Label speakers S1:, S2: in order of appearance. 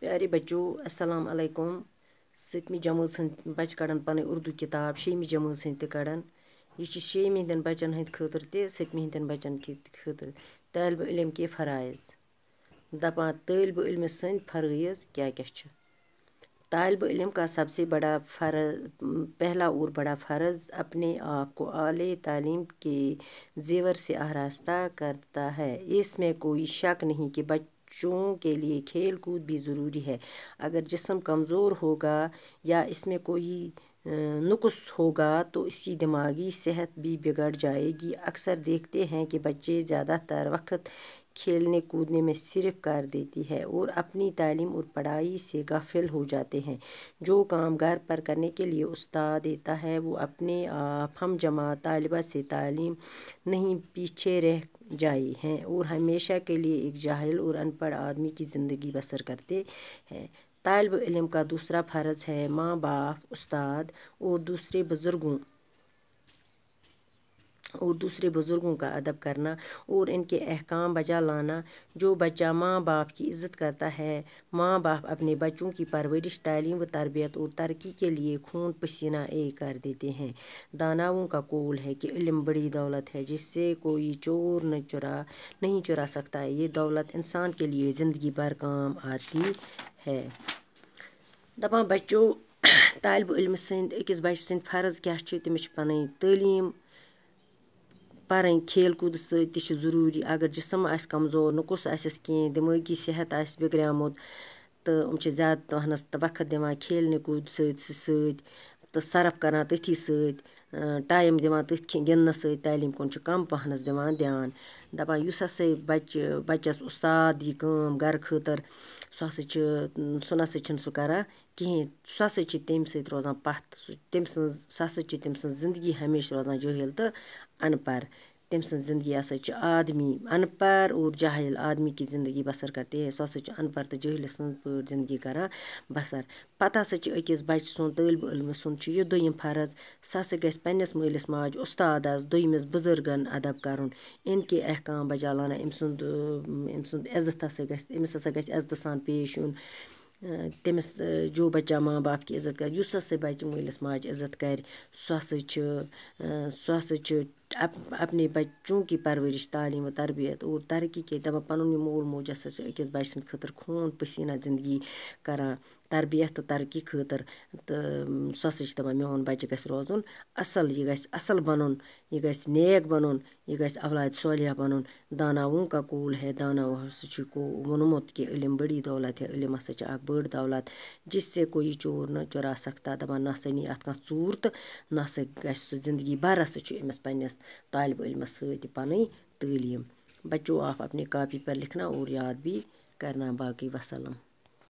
S1: پیارے بچوں السلام علیکم ستمی جمٲژ ہٕنٛدۍ بچہِ کڑان پنٕنۍ اردو کتاب شیٚیمہِ جمٲژ ہٕنٛدۍ تہِ کڑان یہ چھِ شیٚیمہِ ہٕنٛدٮ۪ن بچن ہٕنٛدۍ خٲطرٕ تہِ ستمہِ ہٕنٛدٮ۪ن بچن خٲطرٕ طالبِ علم کے فرائض دپان طالبِ علم سٕنٛدۍ فرائض کیا کیا چھِ طالب علم کا سب سے بڑا فرض پہلا اور بڑا فرض اپنے آپ کو اعلی تعلیم کے زیور سے آراستہ کرتا ہے اس میں کوئی شک نہیں کہ بچوں کے لیے کھیل کود بھی ضروری ہے اگر جسم کمزور ہوگا یا اس میں کوئی نقص ہوگا تو اس کی دماغی صحت بھی بگڑ جائے گی اکثر دیکھتے ہیں کہ بچے زیادہ تر وقت کھیلنے کودنے میں صرف کر دیتی ہے اور اپنی تعلیم اور پڑھائی سے غافل ہو جاتے ہیں جو کام گھر پر کرنے کے لیے استاد دیتا ہے وہ اپنے آپ ہم جماعت طالبہ سے تعلیم نہیں پیچھے رہ جائے ہیں اور ہمیشہ کے لیے ایک جاہل اور ان پڑھ آدمی کی زندگی بسر کرتے ہیں طالب علم کا دوسرا فرض ہے ماں باپ استاد اور دوسرے بزرگوں کا ادب کرنا اور ان کے احکام بجا لانا جو بچہ ماں باپ کی عزت کرتا ہے ماں باپ اپنے بچوں کی پرورش تعلیم و تربیت اور ترقی کے لیے خون پسینہ ایک کر دیتے ہیں داناؤں کا قول ہے کہ علم بڑی دولت ہے جس سے کوئی چور نہیں چرا سکتا ہے یہ دولت انسان کے لیے زندگی بھر کام آتی ہے دپان بچوں طالب علم سٕنٛدۍ أکِس بچہِ سٕنٛدۍ فرض کیاہ چھِ تٔمِس چھِ پنٕنۍ تعلیٖم پرٕنۍ کھیل کوٗدٕ سۭتۍ تہِ چھُ ضروٗری اگر جسم آسہِ کمزور نقص آسٮ۪س کینٛہہ دٮ۪مٲغی صحت آسہِ بگڑیومُت تہٕ یِم چھِ زیادٕ پہنس وقت دِوان کھیلنہِ کوٗد سۭتۍ تہٕ صرف کران تٔتھی سۭتۍ ٹایم دِوان تٔتھۍ گِنٛدنس سۭتۍ تعلیٖم کُن چھُ کم پہنس دِوان دیان دپان یُس ہسا بچس استاد یہِ کٲم گرٕ خٲطر سُہ نسا چھُنہٕ سُہ کران کہیٖنۍ سُہ ہسا چھِ تمہِ سۭتۍ روزان پتھ سُہ ہسا چھِ تٔمۍ سٕنٛز زندگی ہمیشہِ روزان جٲہل تہٕ ان پڑھ تٔمۍ سٕنٛز زندگی ہسا چھِ آدمی ان پڑھ اور جاہل آدمی کی زندگی بسر کرتے ہیں سُہ ہسا چھُ ان پڑھ تہٕ جٲہلہِ سٕنٛز پٲٹھۍ زندگی کران بسر پتہٕ ہسا چھِ أکِس بچہِ سُنٛد طالبہِ علمہٕ سُنٛد چھُ یہِ دوٚیِم فرض سُہ ہسا گژھِ پننِس مٲلِس ماجہِ استادس دوٚیمِس بُزرگن ادب کرُن ان کے احکام بجا لانا أمۍ سُنٛد عزت ہسا گژھِ أمِس ہسا گژھِ عزتہٕ سان پیش یُن تٔمِس جو بچہ ماں باپ کی عزت کرِ یُس ہسا بچہِ مٲلِس ماجہِ عزت کرِ سُہ ہسا چھُ اپنے بچوں کی پرورش تعلیم و تربیت اور ترقی کے دپان پنُن یہِ مول موج ہسا چھِ أکِس بچہِ سٕنٛدِ خٲطرٕ خوٗن پسیٖنہ زندگی کران تربیت تہٕ ترقی خٲطرٕ تہٕ سُہ ہسا چھِ دپان میون بچہِ گژھِ روزُن اصل یہِ گژھِ اصل بنُن یہِ گژھِ نیک بنُن یہِ گژھِ اولاد صالحہ بنُن داناؤں کا قول ہے داناؤں ہسا چھُ ووٚنمُت کہ علم بڑی دولت ہے علم ہسا چھِ اکھ بٔڑ دولت جس سے کوئی چور نہ چُرا سکتا دپان نہ ہسا نی اتھ کانٛہہ ژوٗر تہٕ نہ ہسا گژھِ سُہ زندگی بھر ہسا چھُ أمِس پننِس طالب علمس سۭتۍ پنٕنۍ تعلیٖم بچوں آپ اپنی کاپی پر لکھنا اور یاد بھی کرنا باقی وسلام